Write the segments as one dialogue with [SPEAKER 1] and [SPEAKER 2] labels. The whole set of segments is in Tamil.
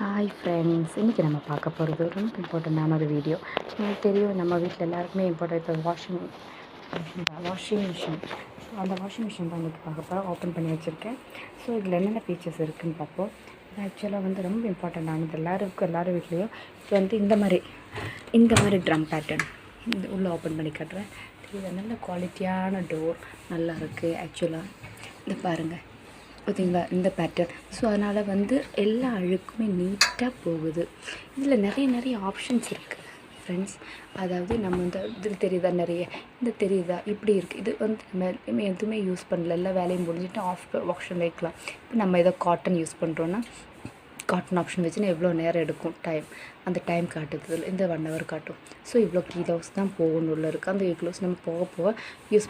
[SPEAKER 1] ஹாய் ஃப்ரெண்ட்ஸ், இன்றைக்கி நம்ம பார்க்க போகிறது ரொம்ப இம்பார்ட்டண்ட்டான ஒரு வீடியோ. எனக்கு தெரியும் நம்ம வீட்டில் எல்லாருக்குமே இம்பார்ட்டன்ட் இப்போ வாஷிங் மிஷின். ஸோ அந்த வாஷிங் மிஷின் தான் இன்றைக்கி பார்க்க போகிறோம். ஓப்பன் பண்ணி வச்சுருக்கேன். ஸோ இதில் என்னென்ன ஃபீச்சர்ஸ் இருக்குதுன்னு பார்ப்போம். இது ஆக்சுவலாக வந்து ரொம்ப இம்பார்ட்டண்ட்டானது எல்லாரும் வீட்லேயும். இது வந்து இந்த மாதிரி ட்ரம் பேட்டர்ன் இந்த உள்ளே ஓப்பன் பண்ணி காட்டுறேன். இது நல்ல குவாலிட்டியான டோர் நல்லா இருக்குது. ஆக்சுவலாக இது பாருங்கள், பார்த்தீங்களா இந்த பேட்டர்ன். ஸோ அதனால் வந்து எல்லா அழுக்குமே நீட்டாக போகுது. இதில் நிறைய ஆப்ஷன்ஸ் இருக்குது ஃப்ரெண்ட்ஸ். அதாவது நம்ம இந்த இதில் தெரியுதா, இந்த தெரியுதா, இப்படி இருக்குது. இது வந்து நம்ம எதுவுமே யூஸ் பண்ணல, எல்லா வேலையும் முடிஞ்சிட்டு ஆஃப் ஆப்ஷன் வைக்கலாம். இப்போ நம்ம ஏதோ காட்டன் யூஸ் பண்ணுறோன்னா காட்டன் ஆப்ஷன் வச்சுன்னா எவ்வளோ நேரம் எடுக்கும் அந்த டைம் காட்டுது. இந்த 1 hour காட்டும். ஸோ இவ்வளோ கிலோஸ் தான் போகணும் உள்ள இருக்குது. அந்த கிலோஸ் நம்ம போக யூஸ்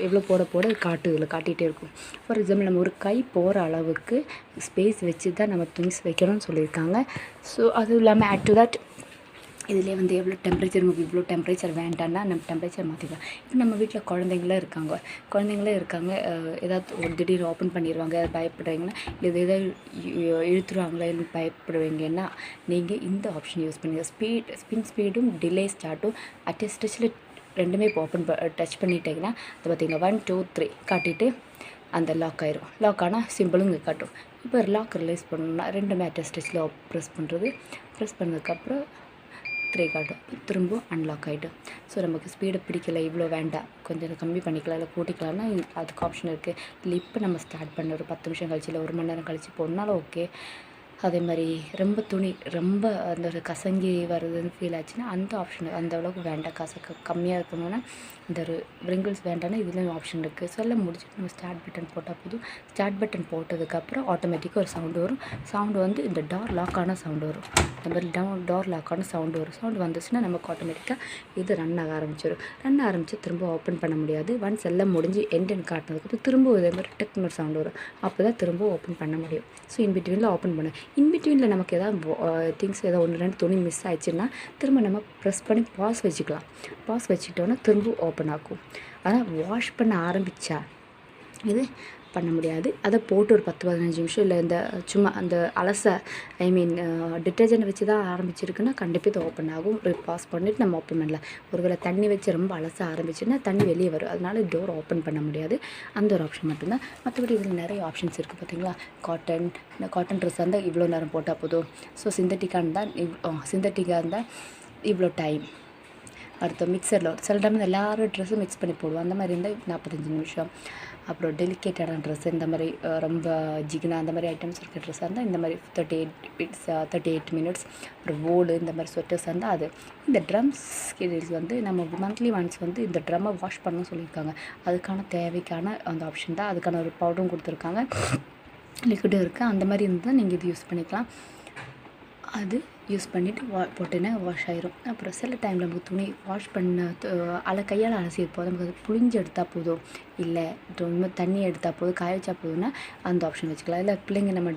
[SPEAKER 1] எவ்வளோ போட காட்டிகிட்டே இருக்கும். ஃபார் எக்ஸாம்பிள் நம்ம ஒரு கை போகிற அளவுக்கு ஸ்பேஸ் வச்சு தான் நம்ம திங்ஸ் வைக்கணும்னு சொல்லியிருக்காங்க. ஸோ அதுவும் இல்லாமல் ஆட் டு தட் இதிலே வந்து எவ்வளோ டெம்பரேச்சர், நமக்கு இவ்வளோ டெம்பரேச்சர் வேண்டாம்னா நம்ம டெம்பரேச்சர் மாற்றிக்கலாம். இப்போ நம்ம வீட்டில் குழந்தைங்களே இருக்காங்க, ஏதாவது ஒரு திடீர் ஓப்பன் பண்ணிடுவாங்க, பயப்படுறீங்கன்னா இல்லை ஏதாவது இழுத்துருவாங்களா இல்லை பயப்படுவீங்கன்னா நீங்கள் இந்த ஆப்ஷன் யூஸ் பண்ணுங்கள். ஸ்பின் ஸ்பீடும் டிலே ஸ்டார்ட்டும் டச்சில் ரெண்டுமே ஓப்பன் டச் பண்ணிட்டீங்கன்னா அது பார்த்திங்கன்னா 1 2 3 காட்டிட்டு அந்த லாக் ஆயிரும். லாக் ஆனால் சிம்பிளும் இங்கே காட்டும். இப்போ லாக் ரிலீஸ் பண்ணணும்னா ரெண்டுமே டச்சில் ப்ரெஸ் பண்ணதுக்கப்புறம் 3 காட்டும். திரும்ப அன்லாக் ஆகிடும். ஸோ நமக்கு ஸ்பீடை பிடிக்கல, இவ்வளோ வேண்டாம், கொஞ்சம் கம்மி பண்ணிக்கலாம் இல்லை கூட்டிக்கலாம்னா அதுக்கு ஆப்ஷன் இருக்குது. இல்லை இப்போ நம்ம ஸ்டார்ட் பண்ண ஒரு 10 நிமிஷம் கழிச்சு இல்லை 1 மணி நேரம் கழிச்சு போனாலும் ஓகே. அதே மாதிரி ரொம்ப அந்த ஒரு கசங்கி வருதுன்னு ஃபீல் ஆச்சுன்னா அந்த ஆப்ஷன் அந்த அளவுக்கு வேண்டாம், கம்மியாக இருக்கணும்னா இந்த ஒரு ரிங்கிள்ஸ் வேண்டாம்னா இதுலேயும் ஆப்ஷன் இருக்குது. ஸோ எல்லாம் முடிச்சுட்டு நம்ம ஸ்டார்ட் பட்டன் போட்டால் போதும். ஸ்டார்ட் பட்டன் போட்டதுக்கப்புறம் ஆட்டோமேட்டிக்காக ஒரு சவுண்டு வரும். சவுண்டு வந்து இந்த டோர் லாக் ஆன சவுண்டு வரும். இந்த மாதிரி டோர் லாக் ஆன சவுண்டு வரும். சவுண்டு வந்துச்சுன்னா நமக்கு ஆட்டோமேட்டிக்காக இது ரன் ஆக ஆரம்பிச்சு திரும்ப ஓப்பன் பண்ண முடியாது. ஒன்ஸ் எல்லாம் முடிஞ்சு எண்டுன்னு காட்டினதுக்கப்புறம் திரும்ப இதே மாதிரி டெக்னு ஒரு சவுண்டு வரும். அப்போ தான் திரும்ப ஓப்பன் பண்ண முடியும். ஸோ இன்பிட்வீனில் ஓப்பன் பண்ண இன்பிட்வீனில் நமக்கு ஏதாவது திங்ஸ் ஏதாவது 1 2 துணி மிஸ் ஆயிடுச்சுன்னா திரும்ப நம்ம ப்ரெஸ் பண்ணி பாஸ் வச்சுக்கிட்டோன்னா திரும்ப ஓப்பன் ஆகும். ஆனால் வாஷ் பண்ண ஆரம்பித்தா இது பண்ண முடியாது. அதை போட்டு ஒரு 10-15 நிமிஷம் இல்லை இந்த சும்மா அந்த டிட்டர்ஜென்ட் வச்சு தான் ஆரம்பிச்சிருக்குன்னா கண்டிப்பாக இது ஓப்பன் ஆகும். பாஸ் பண்ணிவிட்டு நம்ம ஓப்பன் பண்ணலாம். ஒருவேளை தண்ணி வச்சு ரொம்ப அலச ஆரம்பிச்சுன்னா தண்ணி வெளியே வரும். அதனால டோர் ஓப்பன் பண்ண முடியாது. அந்த ஒரு ஆப்ஷன் மட்டும்தான். மற்றபடி இதில் நிறைய ஆப்ஷன்ஸ் இருக்குது. பார்த்தீங்களா, காட்டன் ட்ரெஸ்ஸாக இருந்தால் இவ்வளோ நேரம் போட்டால் போதும். ஸோ சிந்தட்டிக்காக இருந்தால் இவ்வளோ டைம். அடுத்த மிக்சரில் சில டைம் எல்லாரும் ட்ரெஸ்ஸும் மிக்ஸ் பண்ணி போடுவோம். அந்த மாதிரி இருந்தால் 45 நிமிஷம். அப்புறம் டெலிகேட்டடான ட்ரெஸ், இந்த மாதிரி ரொம்ப ஜிகினா அந்த மாதிரி ஐட்டம்ஸ் இருக்க ட்ரெஸ்ஸாக இருந்தால் இந்த மாதிரி 38 மினிட்ஸ். அப்புறம் வோலு இந்த மாதிரி ஸ்வெட்டர்ஸாக இருந்தால் அது. இந்த ட்ரம்ஸ் வந்து நம்ம மந்த்லி ஒன்ஸ் வந்து இந்த ட்ரம்மை வாஷ் பண்ணணும்னு சொல்லியிருக்காங்க. அதுக்கான தேவைக்கான அந்த ஆப்ஷன் தான். அதுக்கான ஒரு பவுடரும் கொடுத்துருக்காங்க, லிக்விடும் இருக்குது. அந்த மாதிரி இருந்தால் நீங்கள் இது யூஸ் பண்ணிக்கலாம். அது யூஸ் பண்ணிவிட்டு போட்டுன்னா வாஷ் ஆயிரும். அப்புறம் சில டைமில் நமக்கு துணி வாஷ் பண்ண கையால் அலசி போதும், நமக்கு அது புழிஞ்சு எடுத்தால் போதும், இல்லை ரொம்ப தண்ணி எடுத்தால் போதும், காய வச்சா போதும்னா அந்த ஆப்ஷன் வச்சுக்கலாம். இல்லை பிள்ளைங்க நம்ம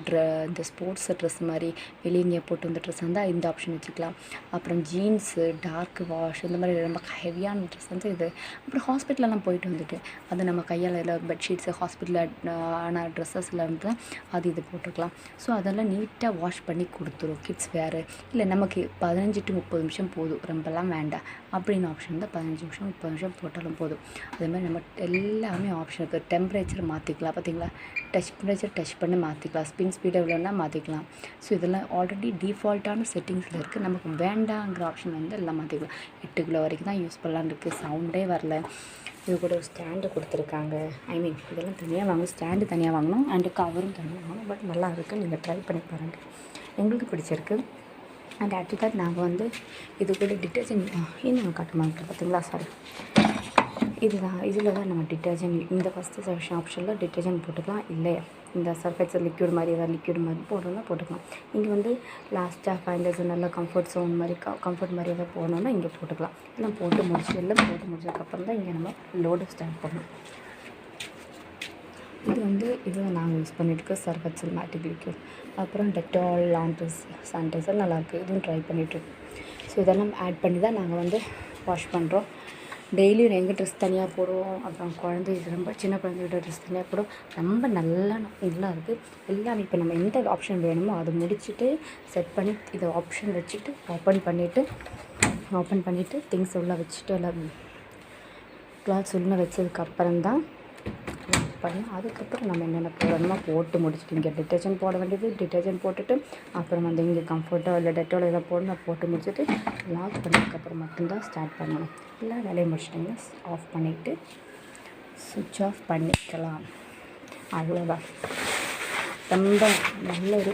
[SPEAKER 1] இந்த ஸ்போர்ட்ஸ் ட்ரெஸ் மாதிரி வெளியே போட்டு வந்த ட்ரெஸ் இருந்தால் இந்த ஆப்ஷன் வச்சுக்கலாம். அப்புறம் ஜீன்ஸு டார்க் வாஷ் இந்த மாதிரி ரொம்ப ஹெவியான ட்ரெஸ் வந்து இது. அப்புறம் ஹாஸ்பிட்டலெலாம் போயிட்டு வந்துட்டு அது நம்ம கையால் எல்லாம் பெட்ஷீட்ஸு ஹாஸ்பிட்டலில் ஆன ட்ரெஸ்ஸஸில் வந்து அது இது போட்டுக்கலாம். ஸோ அதெல்லாம் நீட்டாக வாஷ் பண்ணி கொடுத்துரும். கிட்ஸ் வேறு இல்லை நமக்கு 15 to 30 நிமிஷம் போதும், ரொம்பலாம் வேண்டாம் அப்படின்னு ஆப்ஷன் இருந்தால் 15 நிமிஷம் 30 நிமிஷம் போட்டாலும் போதும். அதேமாதிரி நம்ம எல்லாமே ஆப்ஷன் இருக்குது. டெம்பரேச்சர் மாற்றிக்கலாம். பார்த்தீங்களா, டச் பண்ணி மாற்றிக்கலாம். ஸ்பின் ஸ்பீடு எவ்வளோன்னா மாற்றிக்கலாம். ஸோ இதெல்லாம் ஆல்ரெடி டிஃபால்ட்டான செட்டிங்ஸில் இருக்குது. நமக்கு வேண்டாங்கிற ஆப்ஷன் வந்து எல்லாம் மாற்றிக்கலாம். 8 கிலோ வரைக்கும் தான் யூஸ் பண்ணலான்னு இருக்குது. சவுண்டே வரல. இது கூட ஒரு ஸ்டாண்டு கொடுத்துருக்காங்க. இதெல்லாம் தனியாக ஸ்டாண்டு தனியாக வாங்கணும், அண்டு கவரும் தனியாக வாங்கணும். பட் நல்லா இருக்குது, நீங்கள் ட்ரை பண்ணி பாருங்கள். எங்களுக்கு பிடிச்சிருக்கு. அண்ட் ஆக்சுவலாக நாங்கள் வந்து இது கூட டிட்டர்ஜென்ட் இன்னும் காட்ட மாட்டோம். பார்த்தீங்களா, சாரி, இதில் தான் நம்ம டிட்டர்ஜென்ட் இந்த ஃபஸ்ட்டு செக்ஷன் ஆப்ஷனில் டிட்டர்ஜென்ட் போட்டுக்கலாம். இல்லை இந்த சர்ஃபெக்சல் லிக்யூட் மாதிரி போடணும்னா போட்டுக்கலாம். இங்கே வந்து லாஸ்ட்டாக ஃபைண்டர்ஸ் நல்ல கம்ஃபர்ட் ஜோன் மாதிரி கம்ஃபர்ட் மாதிரி ஏதாவது போடணுன்னா இங்கே போட்டுக்கலாம். எல்லாம் போட்டு முடிச்சதுக்கப்புறம் தான் இங்கே நம்ம லோடு ஸ்டார்ட் பண்ணணும். இது நாங்கள் யூஸ் பண்ணிட்டுருக்க சர்ஃபெக்சல் மேட்டிக் லிக்யூட். அப்புறம் டெட்டால் லாண்ட்ரஸ் சானிடைசர் நல்லாயிருக்கு, இதுவும் ட்ரை பண்ணிகிட்ருக்கோம். ஸோ இதெல்லாம் ஆட் பண்ணி தான் நாங்கள் வந்து வாஷ் பண்ணுறோம். டெய்லியும் எங்கள் ட்ரெஸ் தனியாக போடுவோம், அப்புறம் குழந்தை ரொம்ப சின்ன குழந்தையோட ட்ரெஸ் தனியாக போடுவோம். ரொம்ப நல்லா இருக்குது எல்லாமே. இப்போ நம்ம எந்த ஆப்ஷன் வேணுமோ அதை முடிச்சுட்டு செட் பண்ணி இதை ஆப்ஷன் வச்சுட்டு ஓப்பன் பண்ணிவிட்டு திங்ஸ் உள்ளே வச்சுட்டு எல்லாம் கிளாத்ஸ் உள்ளே வச்சதுக்கப்புறம் தான் பண்ணலாம். அதுக்கப்புறம் நம்ம என்னென்ன போடணுமோ போட்டு முடிச்சுட்டு இங்கே டிட்டர்ஜென்ட் போட வேண்டியது டிட்டர்ஜென்ட் போட்டுட்டு அப்புறம் வந்து இங்கே கம்ஃபர்ட்டோ இல்லை டெட்டோல் எதாவது போடணும் போட்டு முடிச்சுட்டு லாக் பண்ணதுக்கப்புறம் மட்டும்தான் ஸ்டார்ட் பண்ணணும். எல்லா வேலையும் முடிச்சிட்டிங்கன்னா ஆஃப் பண்ணிவிட்டு சுவிட்ச் ஆஃப் பண்ணிக்கலாம். அவ்வளோதான். ரொம்ப நல்ல ஒரு